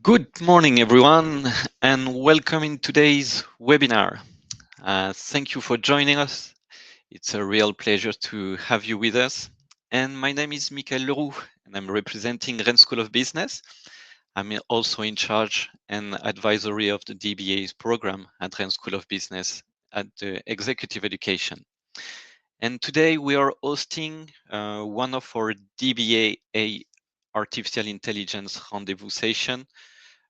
Good morning, everyone, and welcome in today's webinar. Thank you for joining us. It's a real pleasure to have you with us. And my name is Michael Leroux, and I'm representing Rennes School of Business. I'm also in charge and advisory of the DBA program at Rennes School of Business at the Executive Education. And today we are hosting one of our DBA Artificial Intelligence Rendezvous session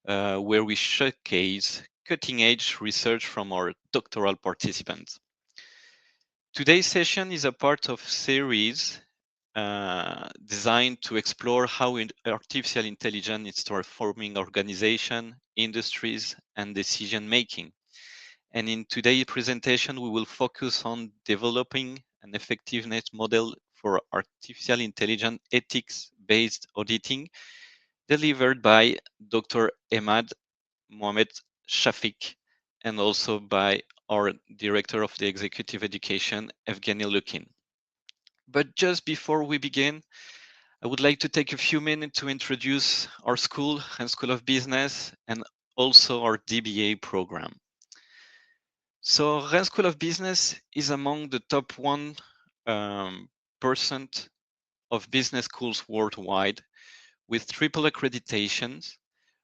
where we showcase cutting-edge research from our doctoral participants. Today's session is a part of a series designed to explore how artificial intelligence is transforming organization, industries, and decision-making. And in today's presentation, we will focus on developing an effectiveness model for artificial intelligence ethics-based auditing delivered by Dr. Ahmad, Mohammed, Shafi, and also by our Director of the Executive Education, Evgeny Lukin. But just before we begin, I would like to take a few minutes to introduce our school and School of Business and also our DBA program. So Rennes School of Business is among the top 1% of business schools worldwide with triple accreditations,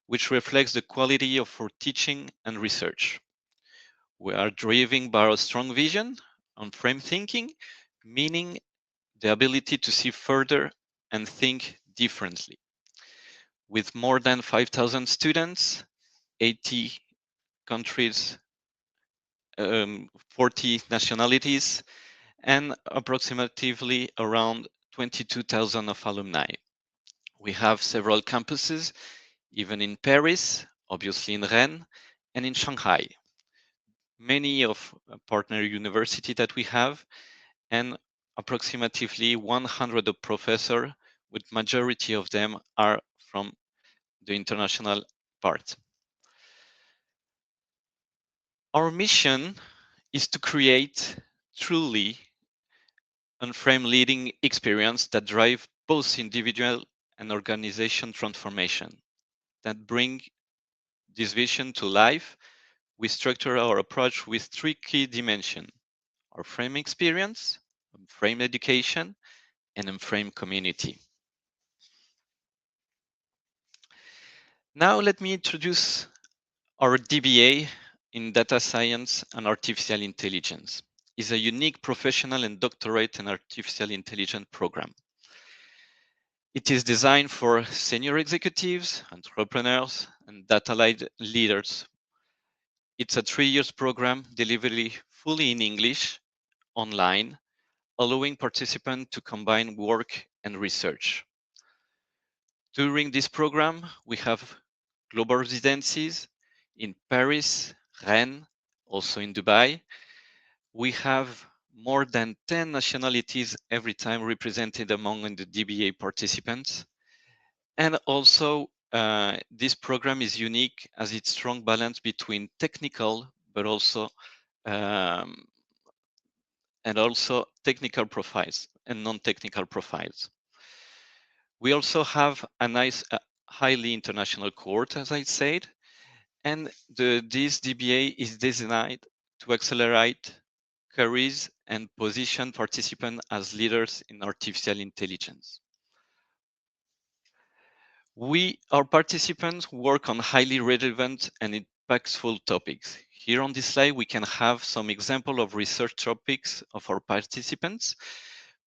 which reflects the quality of our teaching and research. We are driven by a strong vision on frame thinking, meaning the ability to see further and think differently. With more than 5,000 students, 80 countries, 40 nationalities, and approximately around 22,000 of alumni. We have several campuses, even in Paris, obviously in Rennes, and in Shanghai. Many of partner university that we have, and approximately 100 of professors, with majority of them are from the international part. Our mission is to create truly on-frame leading experience that drive both individual and organization transformation, that bring this vision to life. We structure our approach with 3 key dimensions: our frame experience, frame education, and frame community. Now let me introduce our DBA in Data Science and Artificial Intelligence. It's a unique professional and doctorate in artificial intelligence program. It is designed for senior executives, entrepreneurs, and data leaders. It's a 3-year program delivered fully in English, online, allowing participants to combine work and research. During this program, we have global residencies in Paris, Rennes, also in Dubai. We have more than 10 nationalities every time represented among the DBA participants. And also, this program is unique as its strong balance between technical, but also um, technical profiles and non-technical profiles. We also have a nice, highly international cohort, as I said, and this DBA is designed to accelerate careers and position participants as leaders in artificial intelligence. Our participants work on highly relevant and impactful topics. Here on this slide, we can have some example of research topics of our participants.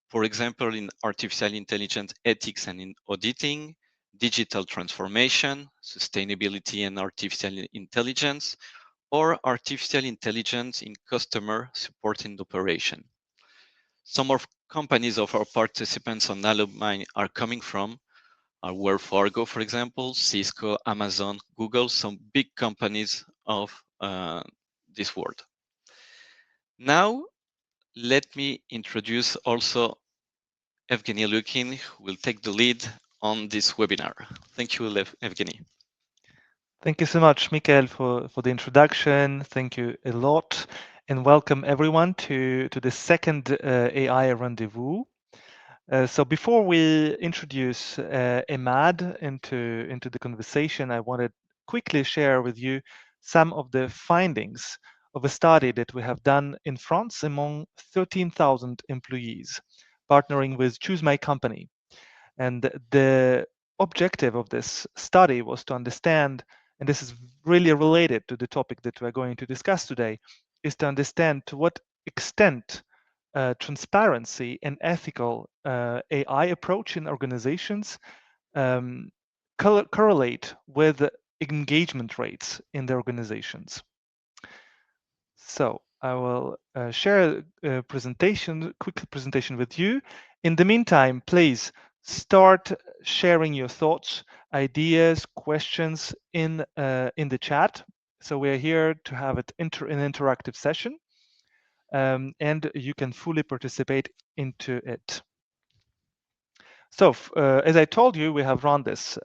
For example, in artificial intelligence ethics and in auditing, digital transformation, sustainability and artificial intelligence, or artificial intelligence in customer support and operation. Some of companies of our participants on alumni are coming from Wells Fargo, for example, Cisco, Amazon, Google, some big companies of this world. Now, let me introduce also Evgeny Lukin, who will take the lead on this webinar. Thank you, Evgeny. Thank you so much, Mikael, for the introduction. Thank you a lot, and welcome everyone to the second AI Rendezvous. So before we introduce Ahmad into the conversation, I wanted to quickly share with you some of the findings of a study that we have done in France among 13,000 employees, partnering with Choose My Company. And the objective of this study was to understand, and this is really related to the topic that we're going to discuss today, is to understand to what extent transparency and ethical AI approach in organizations um, correlate with engagement rates in the organizations. So I will share a quick presentation with you. In the meantime, please start sharing your thoughts, ideas, questions in the chat. So we're here to have an interactive session, and you can fully participate into it. So as I told you, we have run this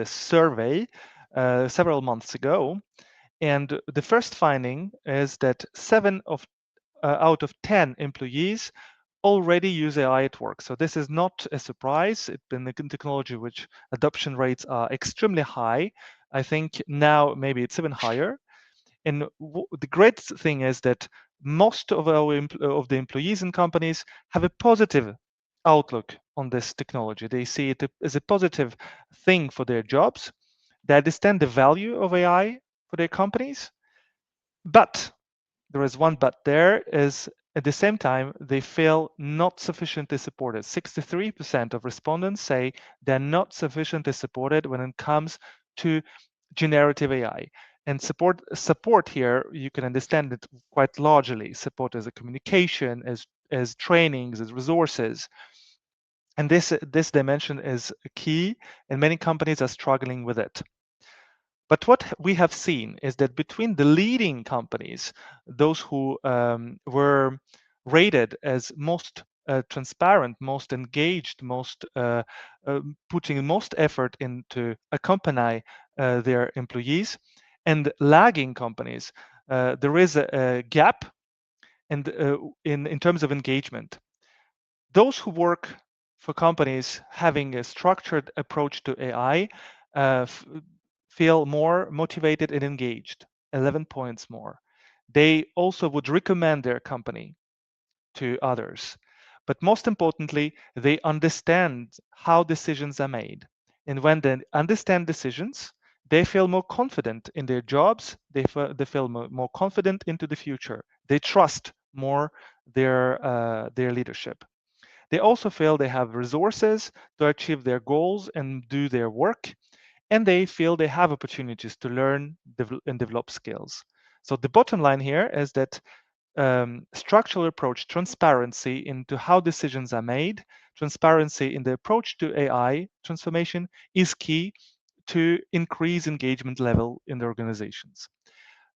survey several months ago, and the first finding is that 7 out of 10 employees already use AI at work. So this is not a surprise. It's been a technology which adoption rates are extremely high. I think now maybe it's even higher. And the great thing is that most of of the employees in companies have a positive outlook on this technology. They see it as a positive thing for their jobs. They understand the value of AI for their companies. But there is one but there is at the same time they feel not sufficiently supported. 63% of respondents say they're not sufficiently supported when it comes to generative AI. And support here, you can understand it quite largely. Support as a communication, as trainings, as resources. And this dimension is key, and many companies are struggling with it. But what we have seen is that between the leading companies, those who were rated as most transparent, most engaged, most putting most effort into accompany their employees, and lagging companies, there is a gap and in terms of engagement. Those who work for companies having a structured approach to AI feel more motivated and engaged, 11 points more. They also would recommend their company to others. But most importantly, they understand how decisions are made. And when they understand decisions, they feel more confident in their jobs. They feel more confident into the future. They trust more their leadership. They also feel they have resources to achieve their goals and do their work, and they feel they have opportunities to learn and develop skills. So the bottom line here is that structural approach, transparency into how decisions are made, transparency in the approach to AI transformation is key to increase engagement level in the organizations.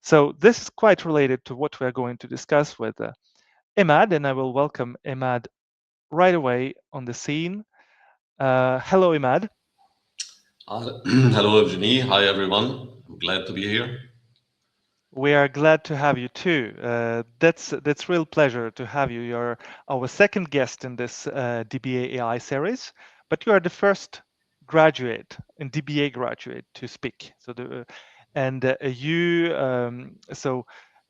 So this is quite related to what we're going to discuss with Ahmad, and I will welcome Ahmad right away on the scene. Hello, Ahmad. Hello, Evgeny. Hi, everyone. I'm glad to be here. We are glad to have you too. That's real pleasure to have you. You're our second guest in this DBA AI series, but you are the first graduate and DBA graduate to speak. So the and you so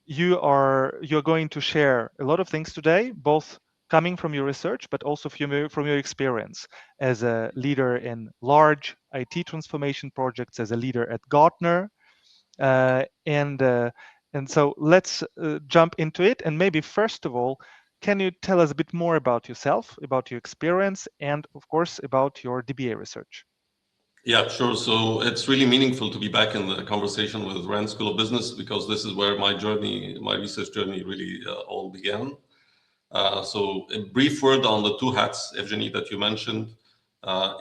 you're going to share a lot of things today, both coming from your research, but also from your experience as a leader in large IT transformation projects, as a leader at Gartner, uh, and uh, and so let's jump into it. And maybe first of all, can you tell us a bit more about yourself, about your experience, and of course about your DBA research? Yeah, sure. So it's really meaningful to be back in the conversation with Rennes School of Business because this is where my journey, my research journey, really all began. So a brief word on the two hats, Evgeny, that you mentioned.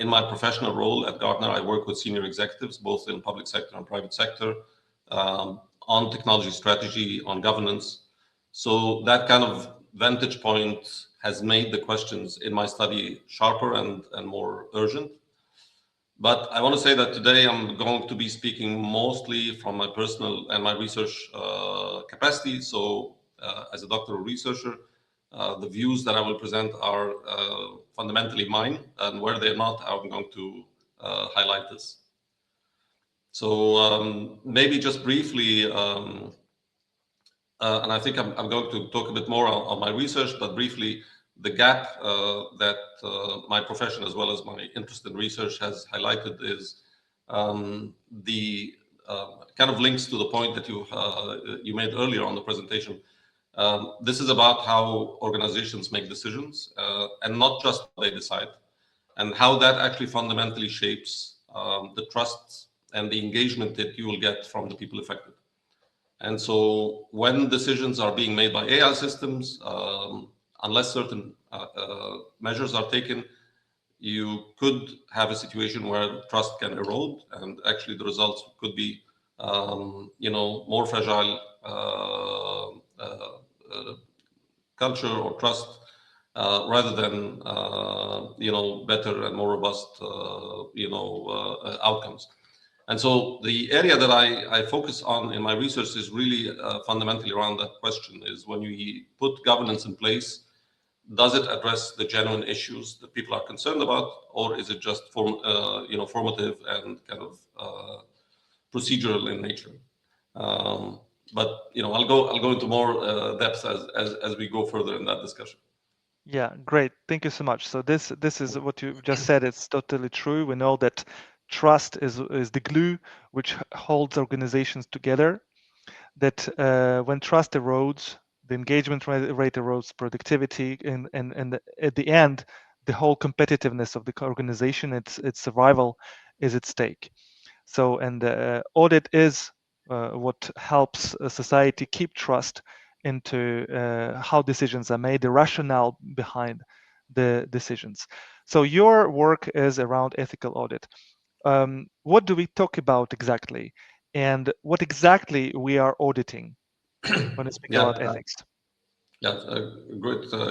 In my professional role at Gartner, I work with senior executives, both in public sector and private sector, on technology strategy, on governance. So that kind of vantage point has made the questions in my study sharper and more urgent. But I want to say that today I'm going to be speaking mostly from my personal and my research capacity. So, as a doctoral researcher, the views that I will present are fundamentally mine, and where they're not, I'm going to highlight this. So, maybe just briefly, and I think I'm going to talk a bit more on my research, but briefly, the gap that my profession as well as my interest in research has highlighted is the kind of links to the point that you made earlier on the presentation. This is about how organizations make decisions and not just what they decide, and how that actually fundamentally shapes the trust and the engagement that you will get from the people affected. And so when decisions are being made by AI systems, unless certain measures are taken, you could have a situation where trust can erode, and actually the results could be, more fragile culture or trust, rather than better and more robust outcomes. And so the area that I focus on in my research is really fundamentally around that question: is when we put governance in place, does it address the genuine issues that people are concerned about, or is it just formative and kind of procedural in nature? Um, but I'll go into more depth as we go further in that discussion. Yeah, great. Thank you so much. So this is what you just said. It's totally true. We know that trust is the glue which holds organizations together. That when trust erodes, the engagement rate erodes, productivity, and at the end, the whole competitiveness of the organization, its survival, is at stake. So, and audit is what helps a society keep trust into how decisions are made, the rationale behind the decisions. So, your work is around ethical audit. What do we talk about exactly, and what exactly we are auditing when we speak Yeah, about ethics? yeah, a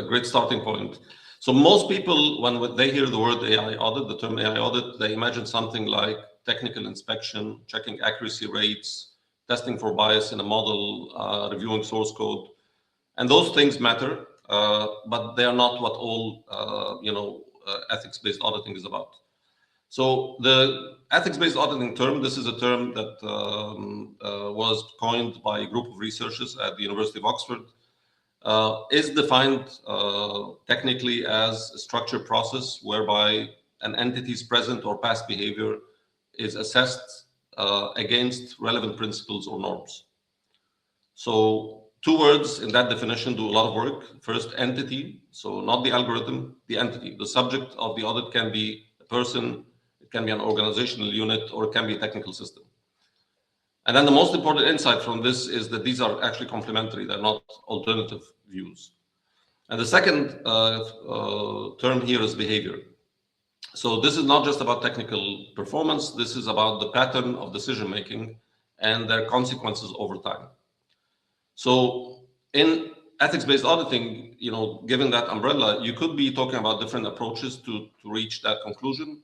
great starting point. So most people, when they hear the word AI audit, the term AI audit, they imagine something like technical inspection, checking accuracy rates, testing for bias in a model, reviewing source code, and those things matter, but they are not what all ethics-based auditing is about. So the ethics-based auditing term, this is a term that was coined by a group of researchers at the University of Oxford, is defined technically as a structured process whereby an entity's present or past behavior is assessed against relevant principles or norms. So, two words in that definition do a lot of work. First, entity. So, not the algorithm, the entity. The subject of the audit can be a person, it can be an organizational unit, or it can be a technical system. And then the most important insight from this is that these are actually complementary, they're not alternative views. And the second term here is behavior. So this is not just about technical performance, this is about the pattern of decision making and their consequences over time. So in ethics-based auditing, given that umbrella, you could be talking about different approaches to reach that conclusion.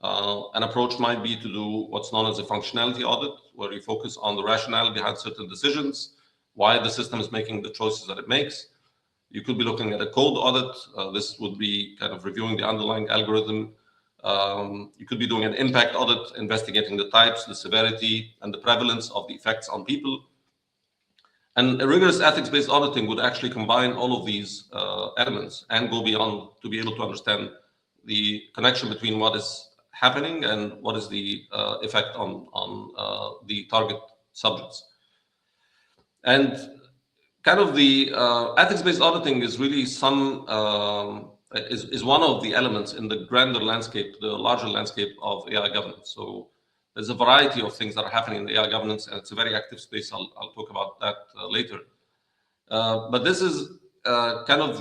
An approach might be to do what's known as a functionality audit, where you focus on the rationale behind certain decisions, why the system is making the choices that it makes. You could be looking at a code audit. This would be kind of reviewing the underlying algorithm. You could be doing an impact audit, investigating the types, the severity, and the prevalence of the effects on people. And a rigorous ethics-based auditing would actually combine all of these elements and go beyond to be able to understand the connection between what is happening and what is the effect on the target subjects. And kind of the ethics-based auditing is really is one of the elements in the grander landscape, the larger landscape of AI governance. So there's a variety of things that are happening in AI governance, and it's a very active space. I'll talk about that later. But this is kind of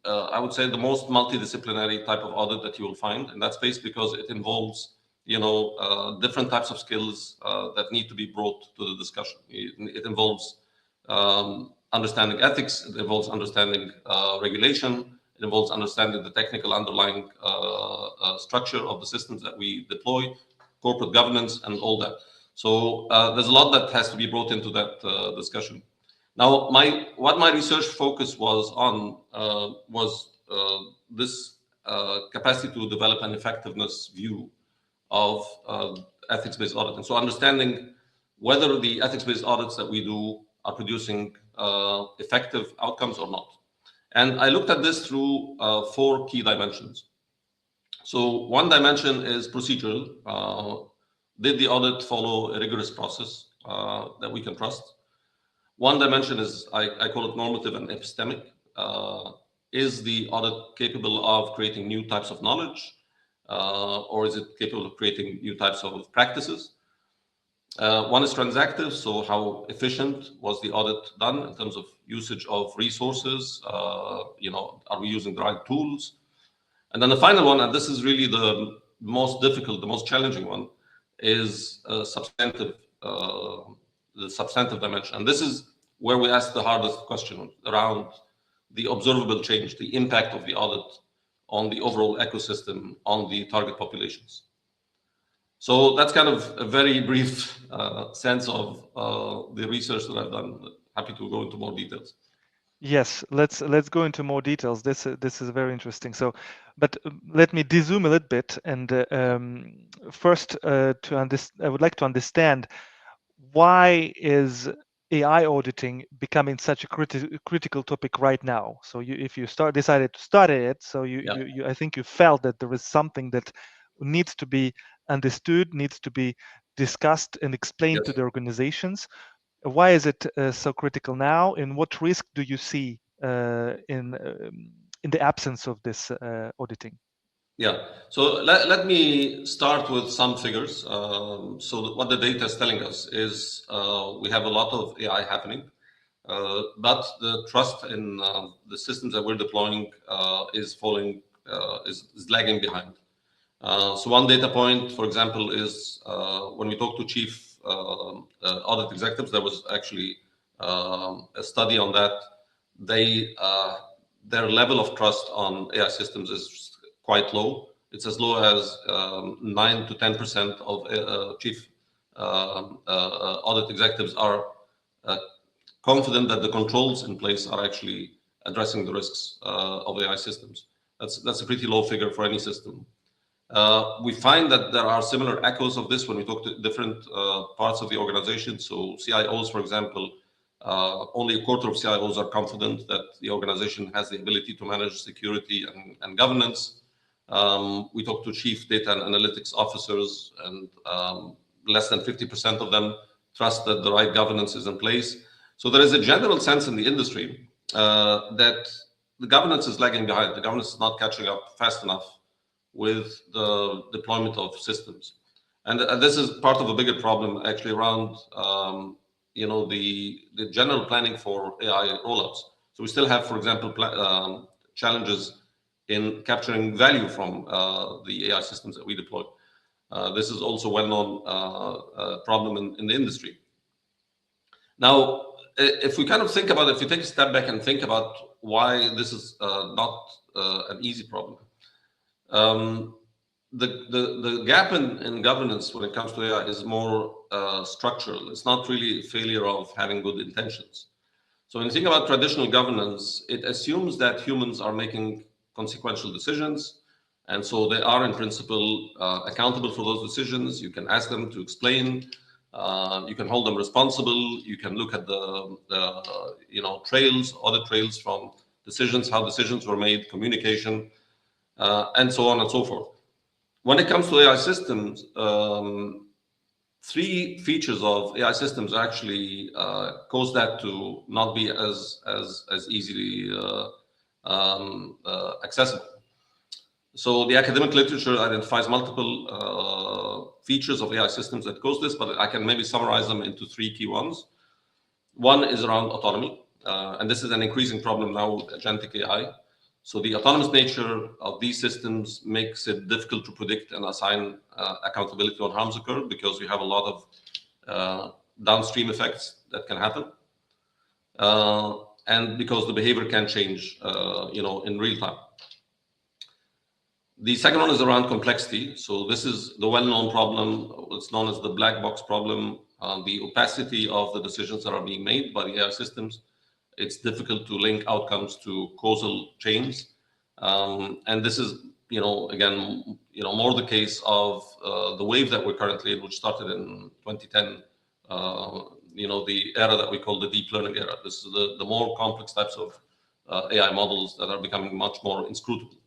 I would say the most multidisciplinary type of audit that you will find in that space, because it involves different types of skills that need to be brought to the discussion. It involves understanding ethics, it involves understanding regulation, it involves understanding the technical underlying structure of the systems that we deploy, corporate governance, and all that. So there's a lot that has to be brought into that discussion. Now, what my research focus was on was this capacity to develop an effectiveness view of ethics-based auditing. So understanding whether the ethics-based audits that we do are producing effective outcomes or not. And I looked at this through 4 key dimensions. So one dimension is procedural. Did the audit follow a rigorous process that we can trust? One dimension is, I call it normative and epistemic. Is the audit capable of creating new types of knowledge? Or is it capable of creating new types of practices? One is transactive, so how efficient was the audit done in terms of usage of resources? Are we using the right tools? And then the final one, and this is really the most difficult, the most challenging one, is substantive, the substantive dimension. And this is where we ask the hardest question around the observable change, the impact of the audit on the overall ecosystem, on the target populations. So that's kind of a very brief sense of the research that I've done. Happy to go into more details. Yes, let's go into more details. This is very interesting. So, but let me dezoom a little bit, and first, I would like to understand, why is AI auditing becoming such a critical topic right now? So, if you decided to study it, so I think you felt that there is something that needs to be understood, needs to be discussed and explained to the organizations. Why is it so critical now, and what risk do you see in the absence of this auditing? Yeah, so let me start with some figures. So what the data is telling us is we have a lot of AI happening, but the trust in the systems that we're deploying is falling, is lagging behind. So one data point, for example, is when we talk to chief audit executives, there was actually a study on that. Their level of trust on AI systems is quite low. It's as low as 9 to 10% of chief audit executives are confident that the controls in place are actually addressing the risks of AI systems. That's a pretty low figure for any system. We find that there are similar echoes of this when we talk to different parts of the organization. So CIOs, for example, only a quarter of CIOs are confident that the organization has the ability to manage security and governance. We talk to chief data and analytics officers, and less than 50% of them trust that the right governance is in place. So there is a general sense in the industry that the governance is lagging behind. The governance is not catching up fast enough with the deployment of systems. And this is part of a bigger problem actually around the general planning for AI rollouts. So we still have, for example, challenges in capturing value from the AI systems that we deploy. This is also a well-known problem in the industry. Now, if we kind of think about it, if you take a step back and think about why this is not an easy problem, the gap in governance when it comes to AI is more structural. It's not really a failure of having good intentions. So when you think about traditional governance, it assumes that humans are making consequential decisions, and so they are in principle accountable for those decisions. You can ask them to explain. You can hold them responsible. You can look at the trails, audit trails from decisions, how decisions were made, communication, and so on and so forth. When it comes to AI systems, three features of AI systems actually cause that to not be as easily accessible. So the academic literature identifies multiple features of AI systems that cause this, but I can maybe summarize them into three key ones. One is around autonomy, and this is an increasing problem now with agentic AI. So the autonomous nature of these systems makes it difficult to predict and assign accountability when harms occur, because we have a lot of downstream effects that can happen, and because the behavior can change, in real time. The second one is around complexity. So this is the well-known problem. It's known as the black box problem. The opacity of the decisions that are being made by the AI systems. It's difficult to link outcomes to causal chains, and this is, again, more the case of the wave that we're currently in, which started in 2010. The era that we call the deep learning era. This is the more complex types of AI models that are becoming much more inscrutable.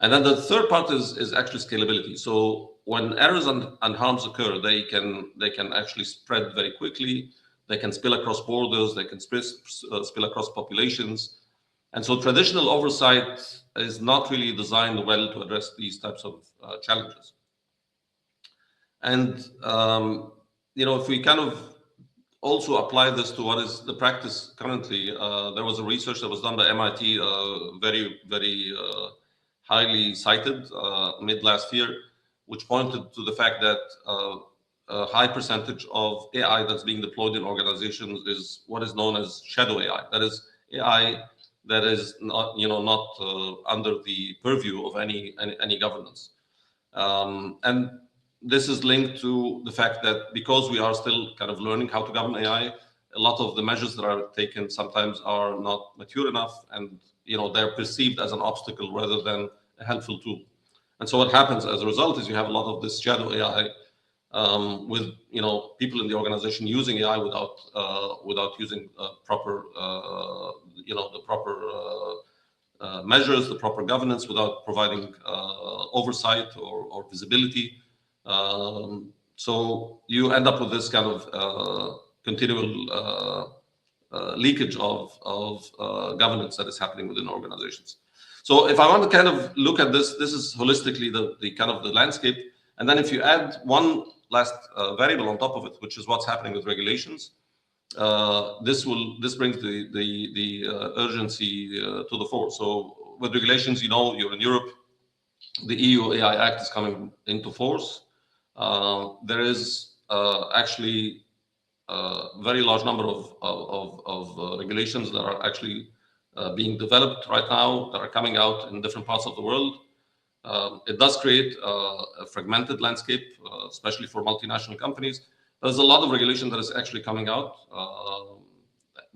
And then the third part is actually scalability. So when errors and harms occur, they can actually spread very quickly. They can spill across borders. They can spill across populations. And so traditional oversight is not really designed well to address these types of challenges. And if we kind of also apply this to what is the practice currently, there was a research that was done by MIT, very, very highly cited mid last year, which pointed to the fact that a high percentage of AI that's being deployed in organizations is what is known as shadow AI. That is AI that is not under the purview of any governance, and this is linked to the fact that because we are still kind of learning how to govern AI, a lot of the measures that are taken sometimes are not mature enough, and they're perceived as an obstacle rather than a helpful tool. And so what happens as a result is you have a lot of this shadow AI, with people in the organization using AI without using proper the proper measures, the proper governance, without providing oversight or visibility. So you end up with this kind of continual leakage of governance that is happening within organizations. So if I want to kind of look at this is holistically the kind of the landscape. And then if you add one last variable on top of it, which is what's happening with regulations, this brings the urgency to the fore. So with regulations, you're in Europe, the EU AI Act is coming into force. There is actually a very large number of regulations that are actually being developed right now, that are coming out in different parts of the world. It does create a fragmented landscape, especially for multinational companies. There's a lot of regulation that is actually coming out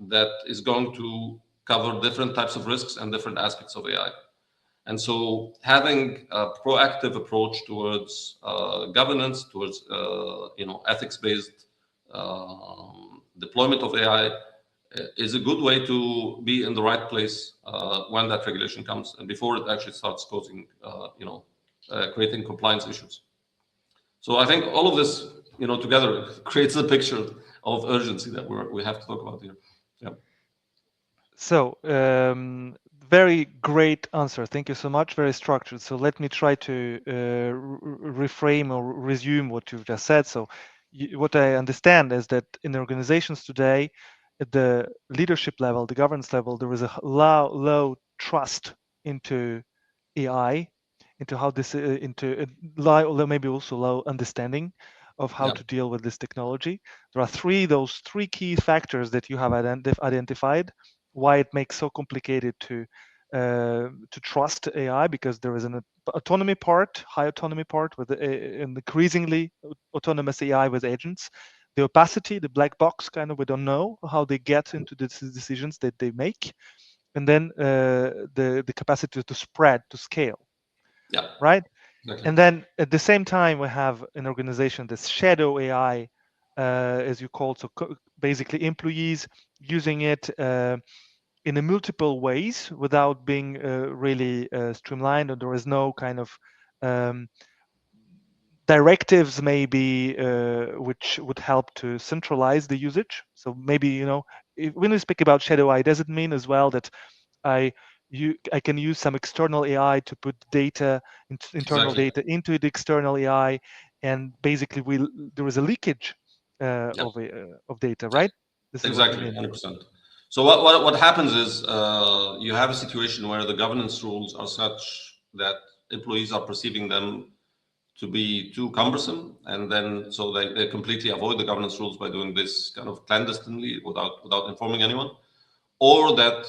that is going to cover different types of risks and different aspects of AI. And so having a proactive approach towards governance, towards ethics-based deployment of AI is a good way to be in the right place when that regulation comes and before it actually starts causing, creating compliance issues. So I think all of this, together creates a picture of urgency that we have to talk about here. Yeah. So very great answer. Thank you so much. Very structured. So let me try to reframe or resume what you've just said. So what I understand is that in organizations today, at the leadership level, the governance level, there is a low trust into AI, into how this, maybe also low understanding of how to deal with this technology. There are those three key factors that you have identified why it makes so complicated to to trust AI, because there is an autonomy part, high autonomy part with an increasingly autonomous AI with agents. The opacity, the black box, kind of, we don't know how they get into the decisions that they make, and then the capacity to spread, to scale. Yeah. Right. Exactly. And then at the same time, we have an organization, this shadow AI, as you call it. So basically, employees using it in a multiple ways without being really streamlined, or there is no kind of directives maybe which would help to centralize the usage. So maybe, you know, when we speak about shadow AI, does it mean as well that I can use some external AI to put data, internal Exactly. data, into the external AI, and basically there is a leakage Yeah. of data, right? This is what you Exactly, mean. 100%. So what happens is you have a situation where the governance rules are such that employees are perceiving them to be too cumbersome, and then so they completely avoid the governance rules by doing this kind of clandestinely without informing anyone, or that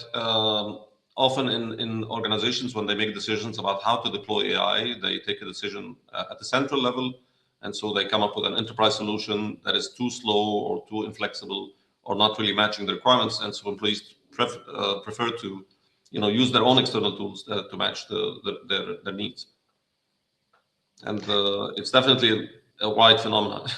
often in organizations, when they make decisions about how to deploy AI, they take a decision at the central level, and so they come up with an enterprise solution that is too slow or too inflexible or not really matching the requirements, and so employees prefer to, you know, use their own external tools to match their needs. And it's definitely a wide phenomenon.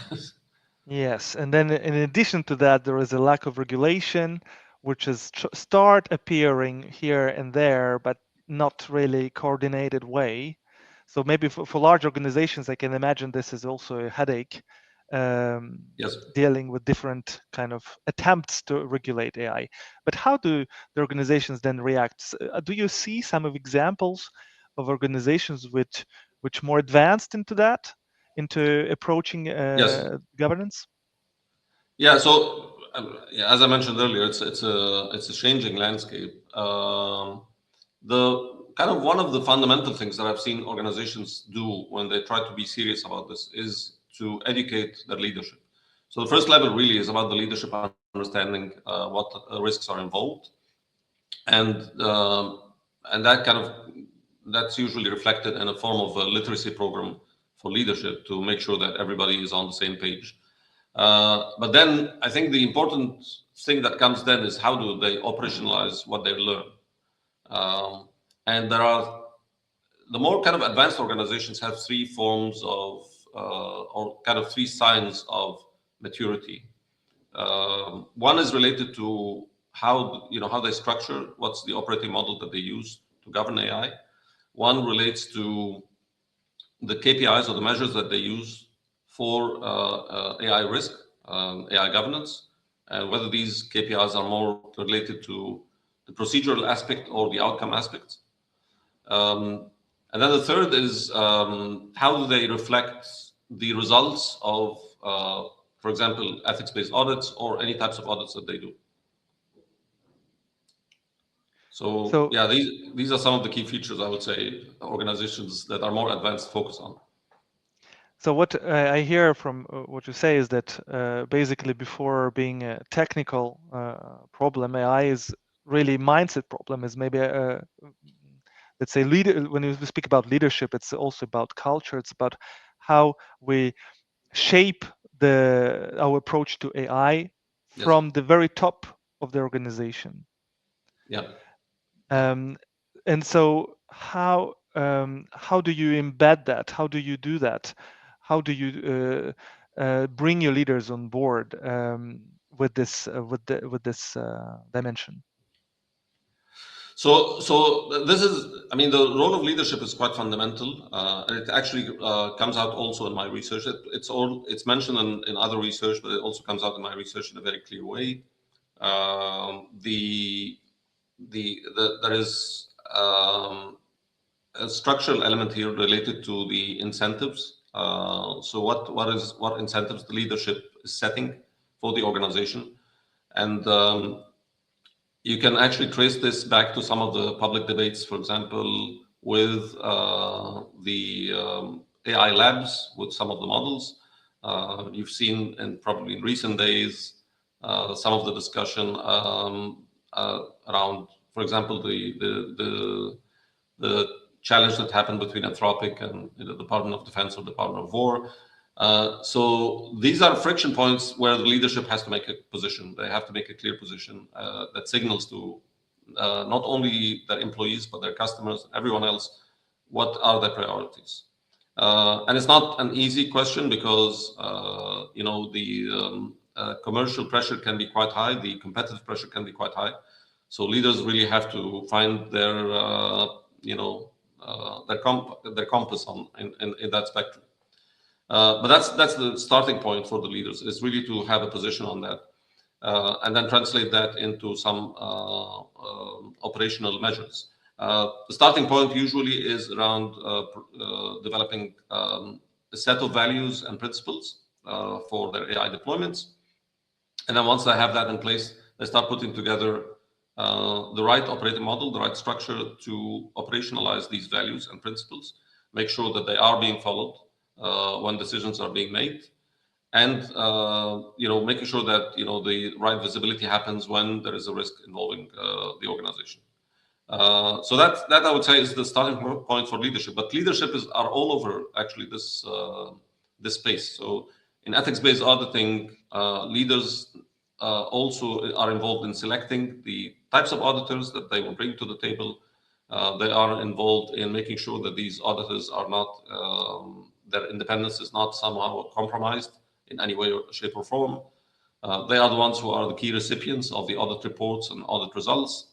Yes, and then in addition to that, there is a lack of regulation, which is start appearing here and there, but not really coordinated way. So maybe for large organizations, I can imagine this is also a headache, Yes. dealing with different kind of attempts to regulate AI. But how do the organizations then react? Do you see some of examples of organizations which more advanced into that, into approaching Yes. governance? Yeah. So yeah, as I mentioned earlier, it's a changing landscape. The kind of one of the fundamental things that I've seen organizations do when they try to be serious about this is to educate their leadership. So the first level really is about the leadership understanding what risks are involved, and that kind of that's usually reflected in a form of a literacy program for leadership to make sure that everybody is on the same page. But then I think the important thing that comes then is how do they operationalize what they learn. And there are the more kind of advanced organizations have three forms of or kind of three signs of maturity. One is related to how, you know, how they structure, what's the operating model that they use to govern AI. One relates to the KPIs or the measures that they use for AI risk, AI governance, and whether these KPIs are more related to the procedural aspect or the outcome aspect. And then the third is how do they reflect the results of, for example, ethics-based audits or any types of audits that they do. So yeah, these are some of the key features I would say organizations that are more advanced focus on. So what I hear from what you say is that basically before being a technical problem, AI is really mindset problem. Is maybe let's say when we speak about leadership, it's also about culture. It's about how we shape our approach to AI from the very top of the organization. Yeah. And so how do you embed that? How do you do that? How do you bring your leaders on board with this dimension? So this is, I mean, the role of leadership is quite fundamental. And it actually comes out also in my research. It's mentioned in other research, but it also comes out in my research in a very clear way. There is a structural element here related to the incentives. So what incentives the leadership is setting for the organization, and you can actually trace this back to some of the public debates, for example, with the AI labs, with some of the models. You've seen, and probably in recent days, some of the discussion around For example, the challenge that happened between Anthropic and the Department of Defense or Department of War. So these are friction points where the leadership has to make a position. They have to make a clear position that signals to not only their employees but their customers, everyone else, what are their priorities. And it's not an easy question because the commercial pressure can be quite high, the competitive pressure can be quite high. So leaders really have to find their their compass in that spectrum. But that's the starting point for the leaders, is really to have a position on that, and then translate that into some operational measures. The starting point usually is around developing a set of values and principles for their AI deployments. And then once they have that in place, they start putting together the right operating model, the right structure to operationalize these values and principles, make sure that they are being followed when decisions are being made, and making sure that the right visibility happens when there is a risk involving the organization. So that I would say is the starting point for leadership. But leadership are all over actually this space. So in ethics-based auditing, leaders also are involved in selecting the types of auditors that they will bring to the table. They are involved in making sure that these auditors are not, their independence is not somehow compromised in any way, shape, or form. They are the ones who are the key recipients of the audit reports and audit results.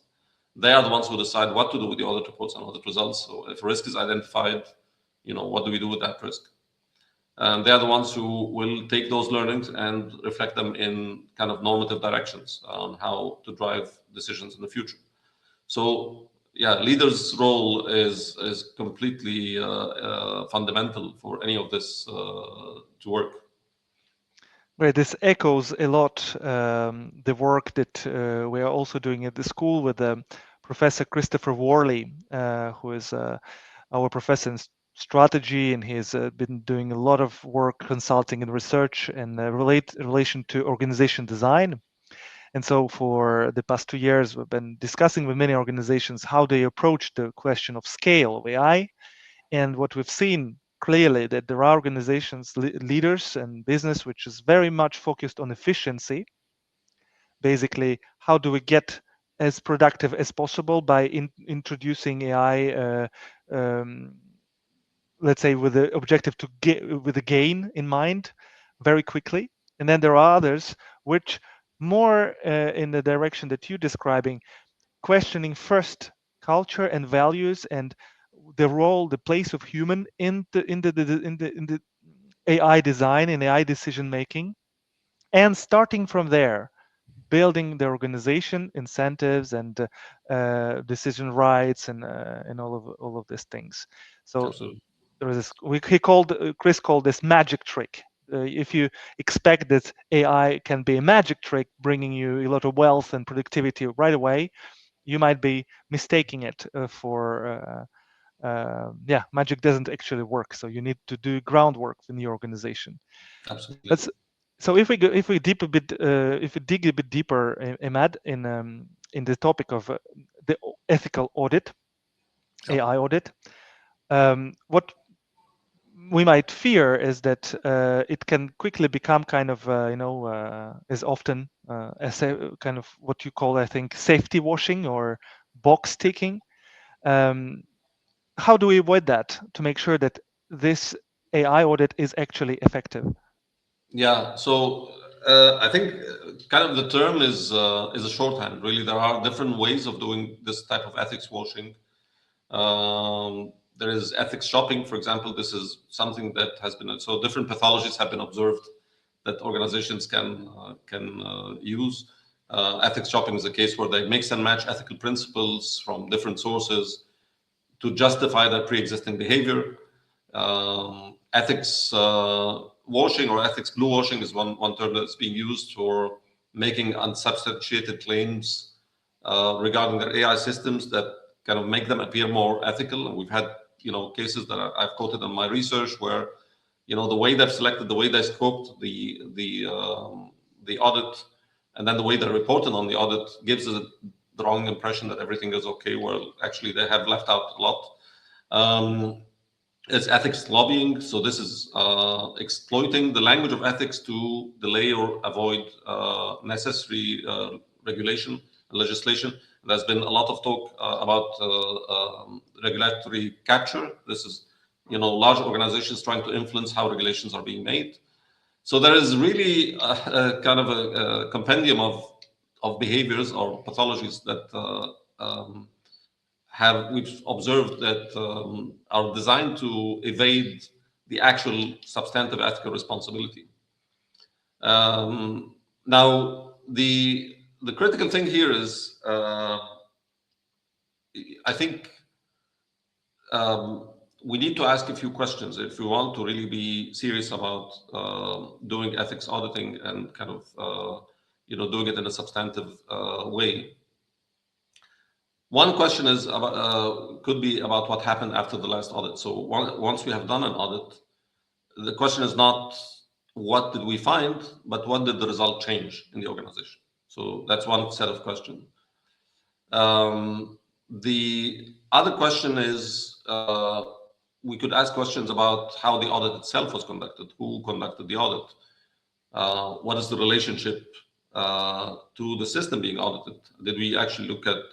They are the ones who decide what to do with the audit reports and audit results. So if a risk is identified, what do we do with that risk? And they are the ones who will take those learnings and reflect them in kind of normative directions on how to drive decisions in the future. So yeah, leaders' role is completely fundamental for any of this to work. Right, this echoes a lot the work that we are also doing at the school with Professor Christopher Worley, who is our professor in strategy, and he's been doing a lot of work consulting and research in relation to organization design. And so for the past 2 years, we've been discussing with many organizations how they approach the question of scale of AI. And what we've seen clearly that there are organizations, leaders and business, which is very much focused on efficiency. Basically, how do we get as productive as possible by introducing AI, let's say, with the objective to get with the gain in mind very quickly. And then there are others which more in the direction that you're describing, questioning first culture and values and the role, the place of human in the AI design and AI decision making, and starting from there, building the organization, incentives, and decision rights, and all of these things. So Absolutely. there was this. Chris called this magic trick. If you expect that AI can be a magic trick, bringing you a lot of wealth and productivity right away, you might be mistaking it for magic doesn't actually work. So you need to do groundwork in your organization. Absolutely. So if we dig a bit deeper, Ahmad, in the topic of the ethical audit, Sure. AI audit, what we might fear is that it can quickly become kind of as often as a kind of what you call, I think, safety washing or box ticking. How do we avoid that to make sure that this AI audit is actually effective? Yeah. So I think kind of the term is a shorthand. Really, there are different ways of doing this type of ethics washing. There is ethics shopping, for example. This is something that has been, so different pathologies have been observed that organizations can use. Ethics shopping is a case where they mix and match ethical principles from different sources to justify their pre-existing behavior. Ethics washing or ethics blue washing is one term that's being used for making unsubstantiated claims regarding their AI systems that kind of make them appear more ethical. And we've had cases that I've quoted in my research where the way they've selected, the way they scoped the audit, and then the way they're reporting on the audit gives a the wrong impression that everything is okay, well, actually they have left out a lot. It's ethics lobbying. So this is exploiting the language of ethics to delay or avoid necessary regulation and legislation. There's been a lot of talk about regulatory capture. This is, large organizations trying to influence how regulations are being made. So there is really a kind of a compendium of behaviors or pathologies that we've observed that are designed to evade the actual substantive ethical responsibility. Now, the critical thing here is, I think we need to ask a few questions if we want to really be serious about doing ethics auditing and kind of doing it in a substantive way. One question is about, could be about what happened after the last audit. So once we have done an audit, the question is not what did we find, but what did the result change in the organization? So that's one set of questions. The other question is, we could ask questions about how the audit itself was conducted, who conducted the audit, what is the relationship to the system being audited? Did we actually look at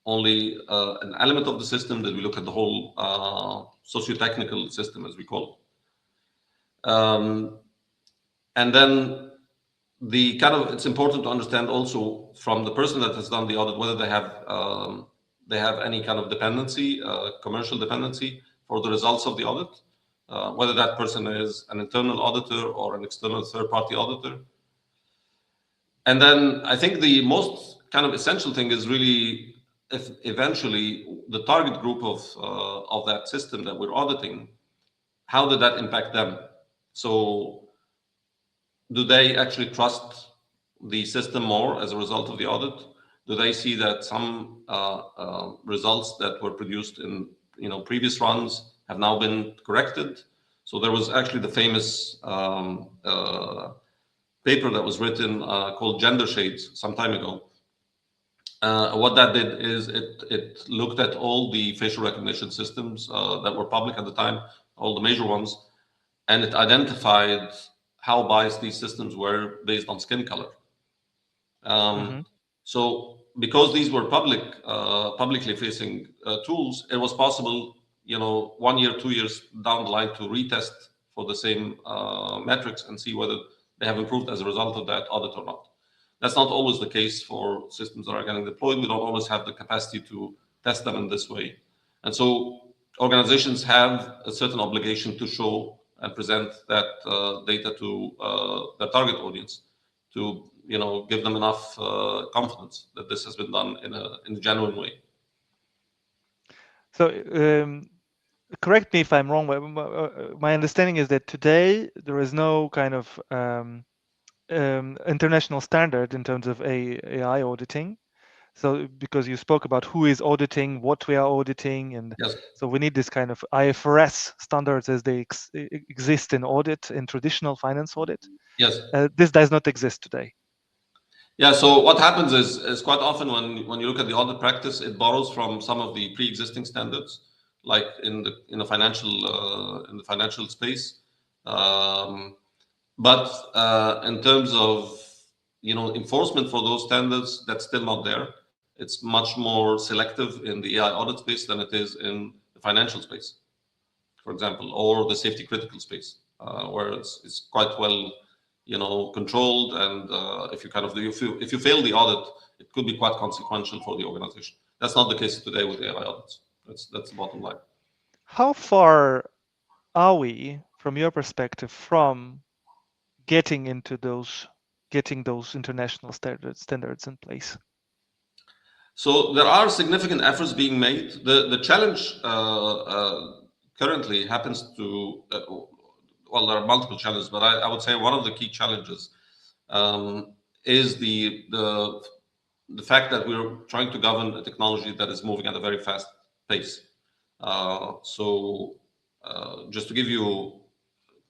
only an element of the system? Did we look at the whole socio-technical system, as we call it? And then it's important to understand also from the person that has done the audit whether they have any kind of dependency, commercial dependency for the results of the audit, whether that person is an internal auditor or an external third-party auditor. And then I think the most kind of essential thing is really, if eventually the target group of that system that we're auditing, how did that impact them? So do they actually trust the system more as a result of the audit? Do they see that some results that were produced in previous runs have now been corrected? So there was actually the famous paper that was written called Gender Shades some time ago. What that did is it looked at all the facial recognition systems that were public at the time, all the major ones, and it identified how biased these systems were based on skin color. So because these were publicly facing tools, it was possible, 1 year, 2 years down the line to retest for the same metrics and see whether they have improved as a result of that audit or not. That's not always the case for systems that are getting deployed. We don't always have the capacity to test them in this way. And so organizations have a certain obligation to show and present that data to the target audience to give them enough confidence that this has been done in a genuine way. So correct me if I'm wrong, but my understanding is that today there is no kind of international standard in terms of AI auditing. So because you spoke about who is auditing, what we are auditing, and yes. So we need this kind of IFRS standards as they exist in audit, in traditional finance audit. Yes. This does not exist today. Yeah. So what happens is quite often when you look at the audit practice, it borrows from some of the pre-existing standards, like in the financial space. But in terms of enforcement for those standards, that's still not there. It's much more selective in the AI audit space than it is in the financial space, for example, or the safety critical space, where it's quite well controlled, and if you fail the audit, it could be quite consequential for the organization. That's not the case today with AI audits. That's the bottom line. How far are we, from your perspective, from getting those international standards in place? So there are significant efforts being made. The challenge currently happens to well, there are multiple challenges, but I would say one of the key challenges is the fact that we're trying to govern a technology that is moving at a very fast pace. So just to give you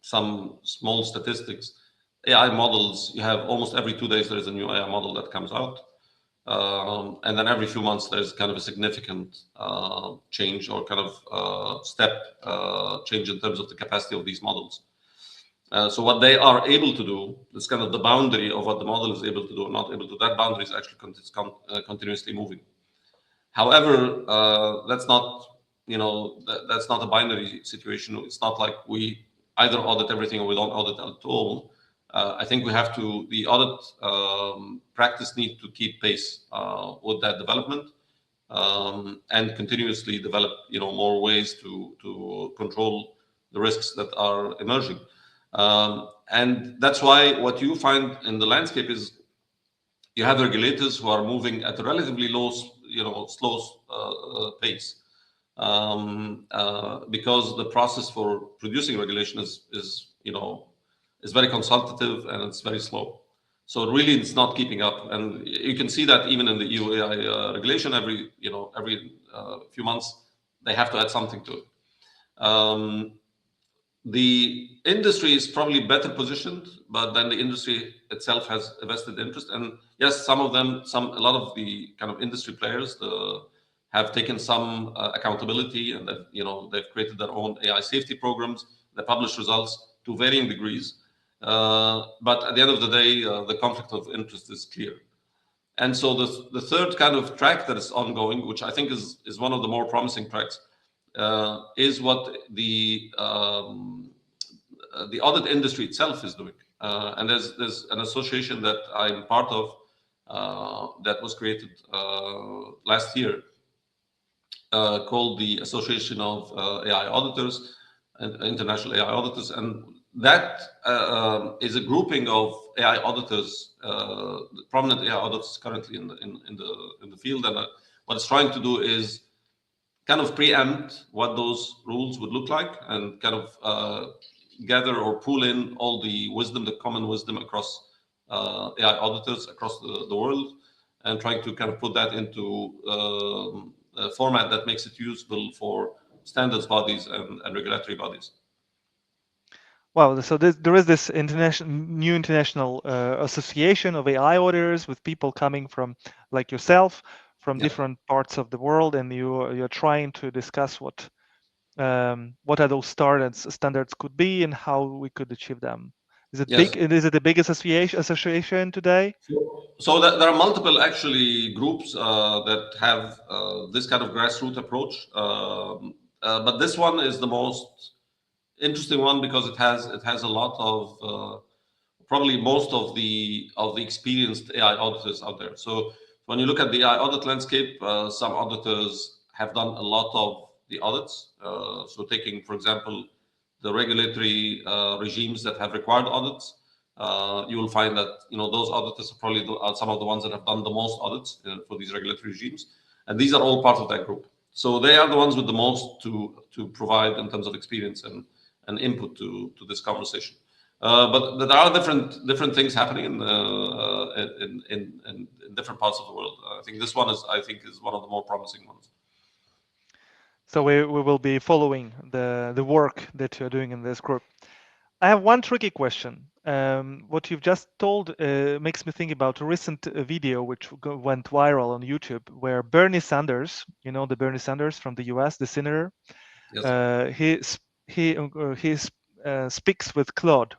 some small statistics, AI models, you have almost every 2 days there is a new AI model that comes out. And then every few months there's kind of a significant change or kind of step change in terms of the capacity of these models. So what they are able to do is kind of the boundary of what the model is able to do or not able to do. That boundary is actually continuously moving. However, that's not, that's not a binary situation. It's not like we either audit everything or we don't audit at all. I think we have to, the audit practice need to keep pace with that development and continuously develop, more ways to control the risks that are emerging. And that's why what you find in the landscape is you have regulators who are moving at a relatively low, slow pace, because the process for producing regulation is very consultative and it's very slow. So really, it's not keeping up, and you can see that even in the EU AI regulation, every few months they have to add something to it. The industry is probably better positioned, but then the industry itself has a vested interest. And yes, a lot of the kind of industry players have taken some accountability, and that they've created their own AI safety programs. They publish results to varying degrees, but at the end of the day, the conflict of interest is clear. And so the third kind of track that is ongoing, which I think is one of the more promising tracks, is what the audit industry itself is doing. And there's an association that I'm part of that was created last year called the Association of AI Auditors and International AI Auditors, and that is a grouping of AI auditors, prominent AI auditors currently in the field, and what it's trying to do is kind of preempt what those rules would look like, and kind of gather or pull in all the wisdom, the common wisdom across AI auditors across the world, and trying to kind of put that into a format that makes it useful for standards bodies and regulatory bodies. Wow, so there is this new international association of AI auditors with people coming from, like yourself, from different parts of the world, and you're trying to discuss what are those standards could be and how we could achieve them. Is it big? Is it the biggest association today? So there are multiple actually groups that have this kind of grassroots approach, but this one is the most interesting one because it has a lot of probably most of the experienced AI auditors out there. So when you look at the AI audit landscape, some auditors have done a lot of the audits. So taking, for example, the regulatory regimes that have required audits, you will find that those auditors are probably some of the ones that have done the most audits for these regulatory regimes, and these are all part of that group. So they are the ones with the most to provide in terms of experience and input to this conversation. But there are different things happening in different parts of the world. I think this one is one of the more promising ones. So we will be following the work that you're doing in this group. I have one tricky question. What you've just told makes me think about a recent video which went viral on YouTube, where Bernie Sanders, the Bernie Sanders from the US, the senator, he speaks with Claude,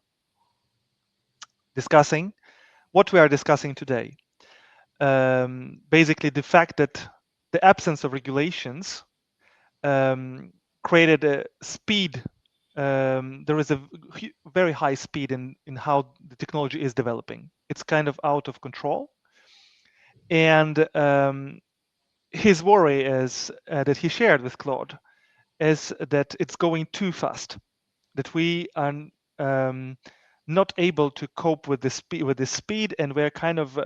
discussing what we are discussing today. Basically, the fact that the absence of regulations created a speed. There is a very high speed in how the technology is developing. It's kind of out of control. And his worry is that he shared with Claude is that it's going too fast, that we are not able to cope with the speed, and we're kind of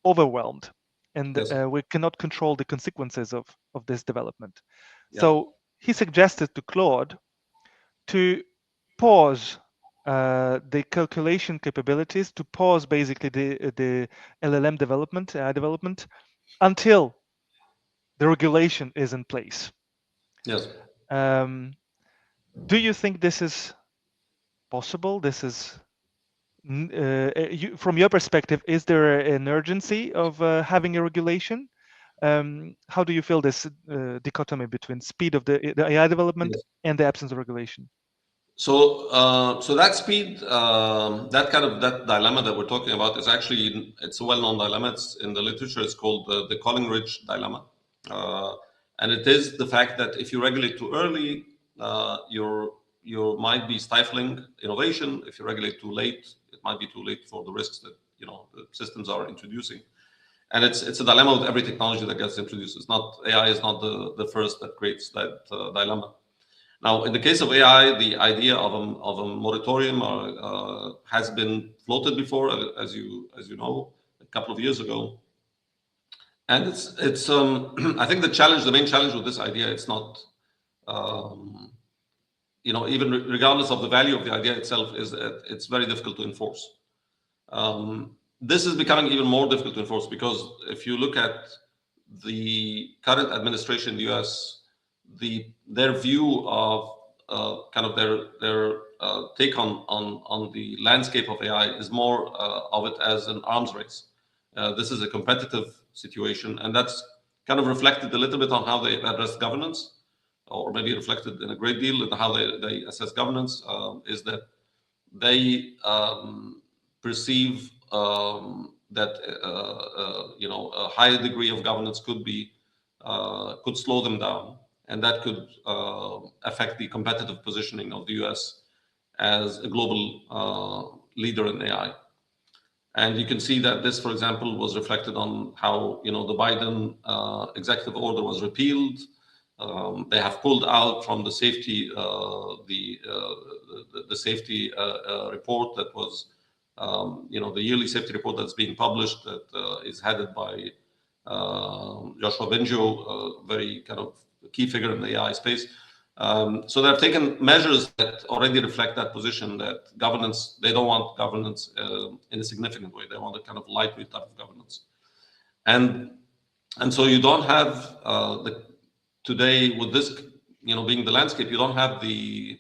overwhelmed, and we cannot control the consequences of this development. So he suggested to Claude to pause the calculation capabilities, to pause basically the LLM development, AI development, until the regulation is in place. Yes. Do you think this is possible? This is from your perspective, is there an urgency of having a regulation? How do you feel this dichotomy between speed of the AI development Yes. and the absence of regulation? So that speed, that dilemma that we're talking about is actually it's a well-known dilemma. It's in the literature. It's called the Collingridge dilemma, and it is the fact that if you regulate too early, you might be stifling innovation. If you regulate too late, it might be too late for the risks that the systems are introducing. And it's a dilemma with every technology that gets introduced. It's not AI is not the first that creates that dilemma. Now, in the case of AI, the idea of a moratorium has been floated before, as you know, a couple of years ago. And it's I think the main challenge with this idea, it's not um, even regardless of the value of the idea itself, is that it's very difficult to enforce. This is becoming even more difficult to enforce because if you look at the current administration in the U.S., their view of kind of their take on the landscape of AI is more of it as an arms race. This is a competitive situation, and that's kind of reflected a little bit on how they address governance, or maybe reflected in a great deal in how they assess governance. Is that they perceive that a high degree of governance could slow them down, and that could affect the competitive positioning of the U.S. as a global leader in AI. And you can see that this, for example, was reflected on how the Biden executive order was repealed. They have pulled out from the safety the safety report that was the yearly safety report that's being published that is headed by Joshua Bengio, a very kind of key figure in the AI space. So they've taken measures that already reflect that position, that governance, they don't want governance in a significant way. They want a kind of lightweight type of governance. And so you don't have today with this, being the landscape, you don't have the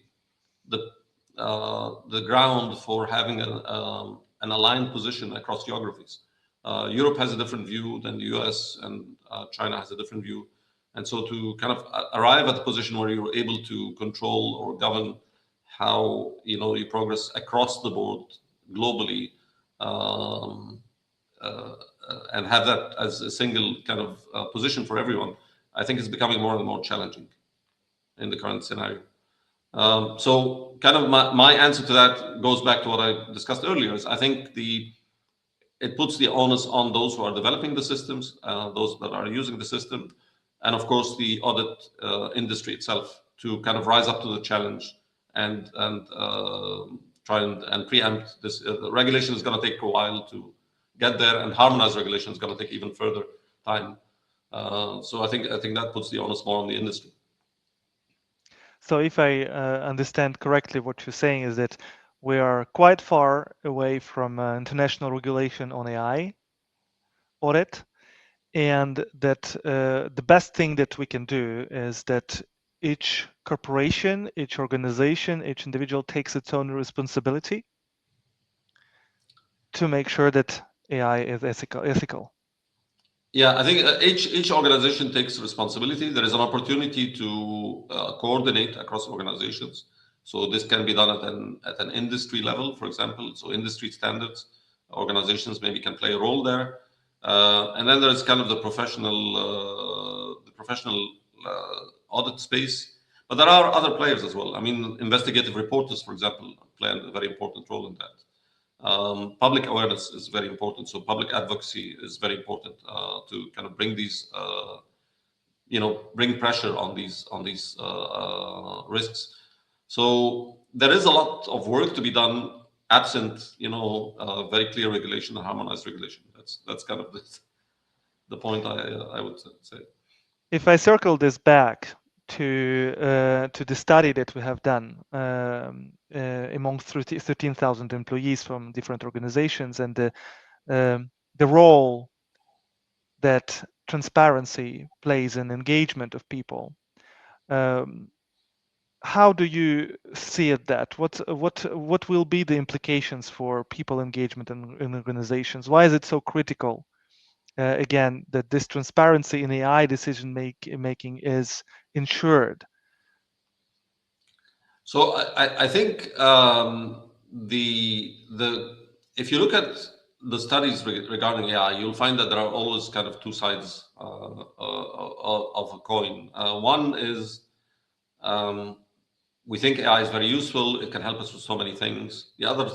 ground for having an aligned position across geographies. Europe has a different view than the US, and China has a different view. And so to kind of arrive at the position where you're able to control or govern how you progress across the board globally, um, and have that as a single kind of position for everyone, I think is becoming more and more challenging in the current scenario. So kind of my answer to that goes back to what I discussed earlier. Is I think it puts the onus on those who are developing the systems, those that are using the system, and of course the audit industry itself to kind of rise up to the challenge and try and preempt this. The regulation is going to take a while to get there, and harmonized regulation is going to take even further time. So I think that puts the onus more on the industry. So if I understand correctly, what you're saying is that we are quite far away from international regulation on AI audit, and that the best thing that we can do is that each corporation, each organization, each individual takes its own responsibility to make sure that AI is ethical. Yeah, I think each organization takes responsibility. There is an opportunity to coordinate across organizations. So this can be done at an industry level, for example. So industry standards, organizations maybe can play a role there. And then there's kind of the professional audit space. But there are other players as well. I mean, investigative reporters, for example, play a very important role in that. Public awareness is very important. So public advocacy is very important to kind of bring these, bring pressure on these risks. So there is a lot of work to be done, absent, very clear regulation and harmonized regulation. That's kind of the point I would say. If I circle this back to the study that we have done among 13,000 employees from different organizations, and the role that transparency plays in engagement of people, how do you see it that? What will be the implications for people engagement in organizations? Why is it so critical? Again, that this transparency in AI decision making is ensured. So I think the if you look at the studies regarding AI, you'll find that there are always kind of two sides of a coin. One is we think AI is very useful; it can help us with so many things. The other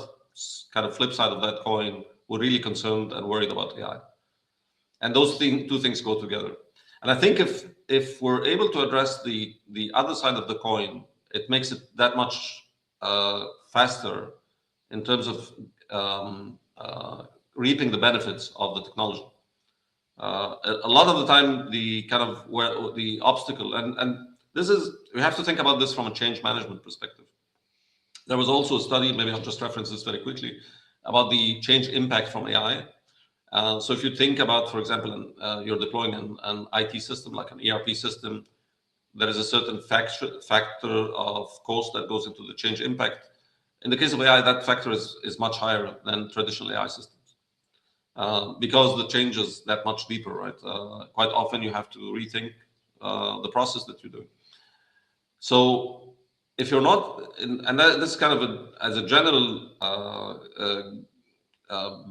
kind of flip side of that coin, we're really concerned and worried about AI, and those two things go together. And I think if we're able to address the other side of the coin, it makes it that much faster in terms of reaping the benefits of the technology. A lot of the time, the kind of where the obstacle, and this is, we have to think about this from a change management perspective. There was also a study, maybe I'll just reference this very quickly, about the change impact from AI. So if you think about, for example, you're deploying an IT system like an ERP system, there is a certain factor of cost that goes into the change impact. In the case of AI, that factor is much higher than traditional AI systems because the change is that much deeper, right? Quite often you have to rethink the process that you're doing. So if you're not, and this kind of as a general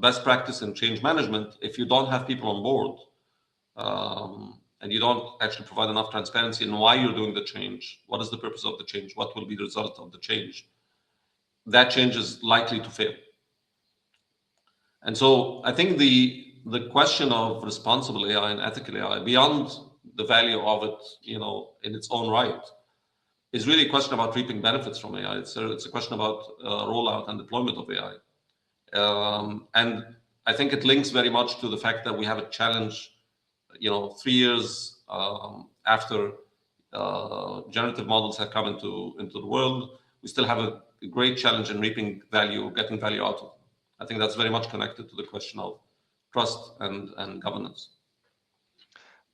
best practice in change management, if you don't have people on board and you don't actually provide enough transparency in why you're doing the change, what is the purpose of the change, what will be the result of the change, that change is likely to fail. And so I think the question of responsible AI and ethical AI, beyond the value of it, in its own right, is really a question about reaping benefits from AI. It's a question about rollout and deployment of AI. And I think it links very much to the fact that we have a challenge, 3 years after generative models have come into the world, we still have a great challenge in reaping value, getting value out of them. I think that's very much connected to the question of trust and governance.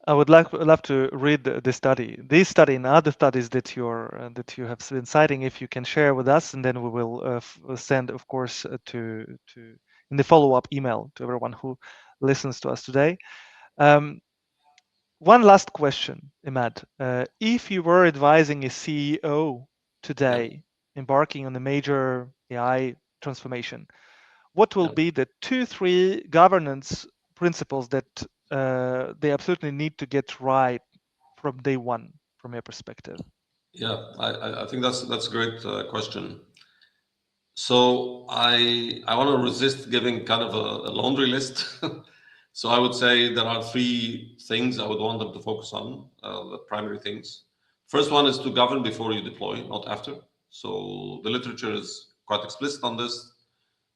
I would love to read this study. This study and other studies that you have been citing, if you can share with us, and then we will send, of course, to in the follow-up email to everyone who listens to us today. One last question, Ahmad. If you were advising a CEO today embarking on a major AI transformation, what will be the 2-3 governance principles that they absolutely need to get right from day one, from your perspective? Yeah, I think that's a great question. So I want to resist giving kind of a laundry list. So I would say there are 3 things I would want them to focus on, the primary things. First one is to govern before you deploy, not after. So the literature is quite explicit on this.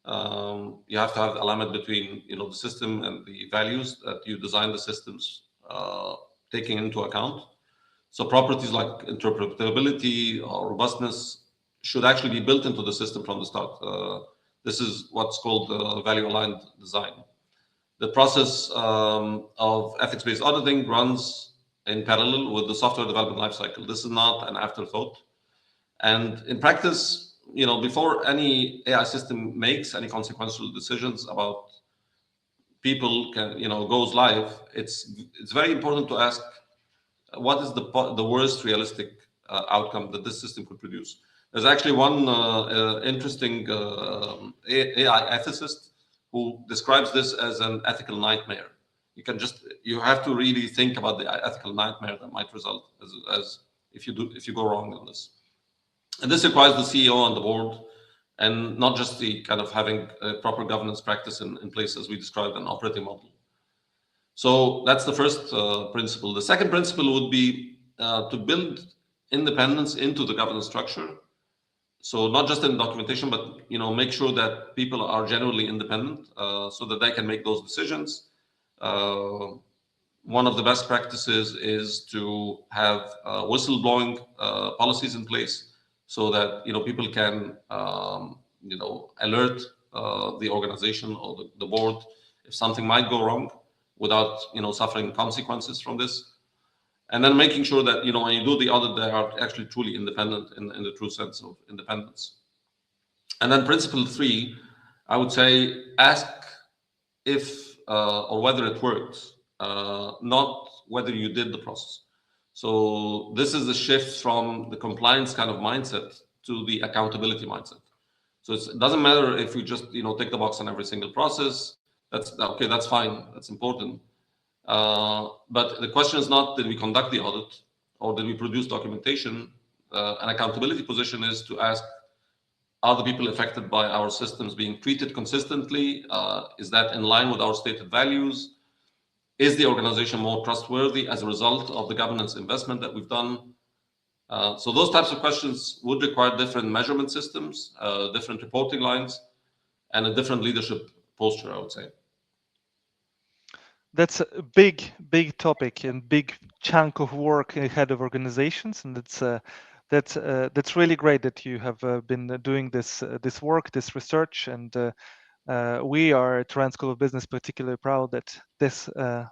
You have to have alignment between the system and the values that you design the systems taking into account. So properties like interpretability or robustness should actually be built into the system from the start. This is what's called value-aligned design. The process of ethics-based auditing runs in parallel with the software development lifecycle. This is not an afterthought. And in practice, before any AI system makes any consequential decisions about people goes live, it's very important to ask what is the worst realistic outcome that this system could produce. There's actually one interesting AI ethicist who describes this as an ethical nightmare. You have to really think about the ethical nightmare that might result as if you go wrong on this. And this requires the CEO on the board, and not just the kind of having a proper governance practice in place as we described an operating model. So that's the first principle. The second principle would be to build independence into the governance structure. So not just in documentation, but make sure that people are generally independent so that they can make those decisions. One of the best practices is to have whistleblowing policies in place so that people can alert the organization or the board if something might go wrong without suffering consequences from this. and then making sure that when you do the audit, they are actually truly independent in the true sense of independence. And then principle 3, I would say, ask if or whether it works, not whether you did the process. So this is the shift from the compliance kind of mindset to the accountability mindset. So it doesn't matter if you just tick the box on every single process. That's okay. That's fine. That's important. But the question is not, did we conduct the audit or did we produce documentation? An accountability position is to ask, are the people affected by our systems being treated consistently? Is that in line with our stated values? Is the organization more trustworthy as a result of the governance investment that we've done? So those types of questions would require different measurement systems, different reporting lines, and a different leadership posture, I would say. That's a big topic and big chunk of work ahead of organizations, and that's really great that you have been doing this work, this research, and we are at Rennes School of Business particularly proud that this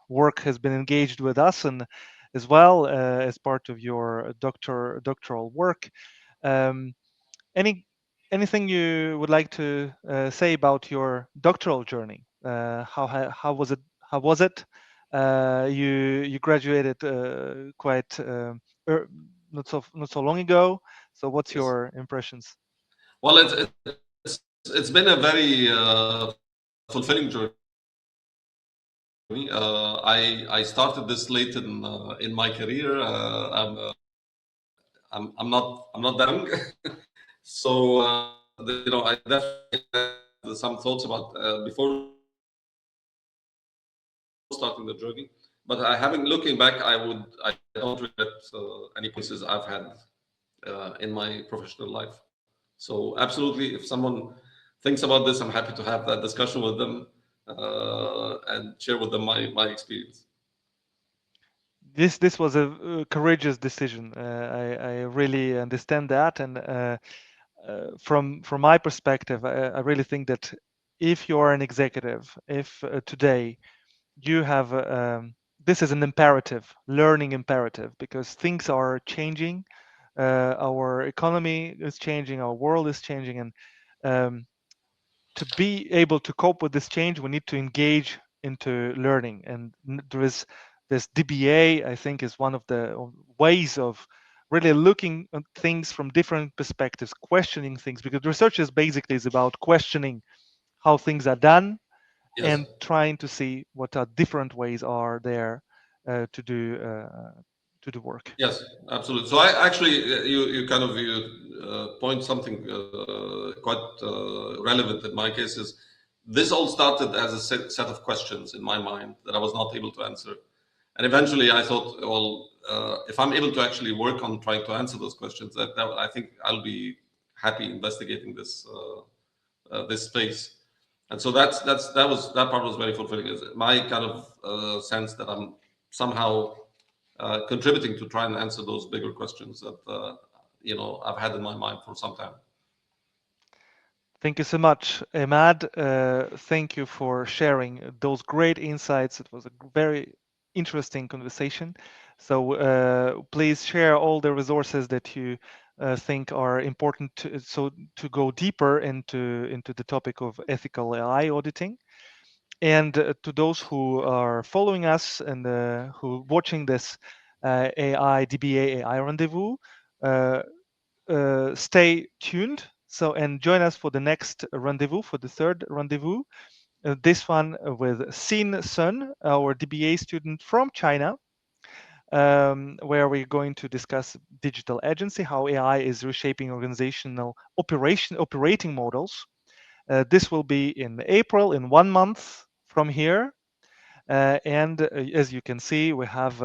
work has been engaged with us, and as well as part of your doctoral work. Um, anything you would like to say about your doctoral journey? How was it? How was it? You graduated quite not so long ago. So what's Yes. your impressions? Well, it's been a very fulfilling journey. I started this late in my career. I'm not that young, so I definitely had some thoughts about before starting the journey. But having looking back, I don't regret any places I've had in my professional life. So absolutely, if someone thinks about this, I'm happy to have that discussion with them and share with them my experience. This was a courageous decision. I really understand that, and from my perspective, I really think that if you are an executive, if today you have this is an imperative, learning imperative, because things are changing, our economy is changing, our world is changing, and um, to be able to cope with this change, we need to engage into learning. And there is this DBA, I think, is one of the ways of really looking at things from different perspectives, questioning things, because research is basically is about questioning how things are done Yes. and trying to see what are different ways are there to do work. Yes, absolutely. So I actually, you kind of point something quite relevant in my case is this all started as a set of questions in my mind that I was not able to answer, and eventually I thought, well, if I'm able to actually work on trying to answer those questions, that I think I'll be happy investigating this space. And so that part was very fulfilling. Is my kind of sense that I'm somehow contributing to try and answer those bigger questions that I've had in my mind for some time. Thank you so much, Ahmad. Thank you for sharing those great insights. It was a very interesting conversation. So please share all the resources that you think are important to go deeper into the topic of ethical AI auditing. And to those who are following us and who are watching this AI DBA AI rendezvous, uh, stay tuned. So, and join us for the next rendezvous, for the third rendezvous. This one with Xin Sun, our DBA student from China, where we're going to discuss digital agency, how AI is reshaping organizational operating models. This will be in April, in 1 month from here. And as you can see, we have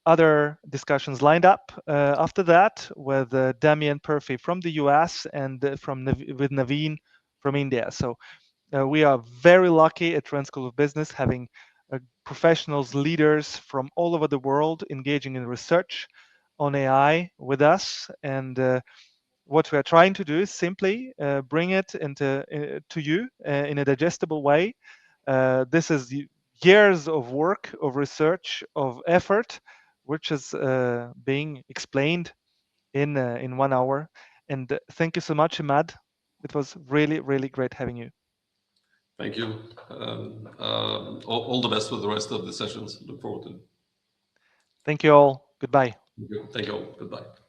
other discussions lined up after that with Damien Purphy from the US and with Naveen from India. So we are very lucky at Rennes School of Business having professionals, leaders from all over the world engaging in research on AI with us. And what we are trying to do is simply bring it into to you in a digestible way. This is years of work, of research, of effort, which is being explained in 1 hour. And thank you so much, Ahmad. It was really, really great having you. Thank you. All the best with the rest of the sessions. Look forward to it. Thank you all. Goodbye. Thank you all. Goodbye.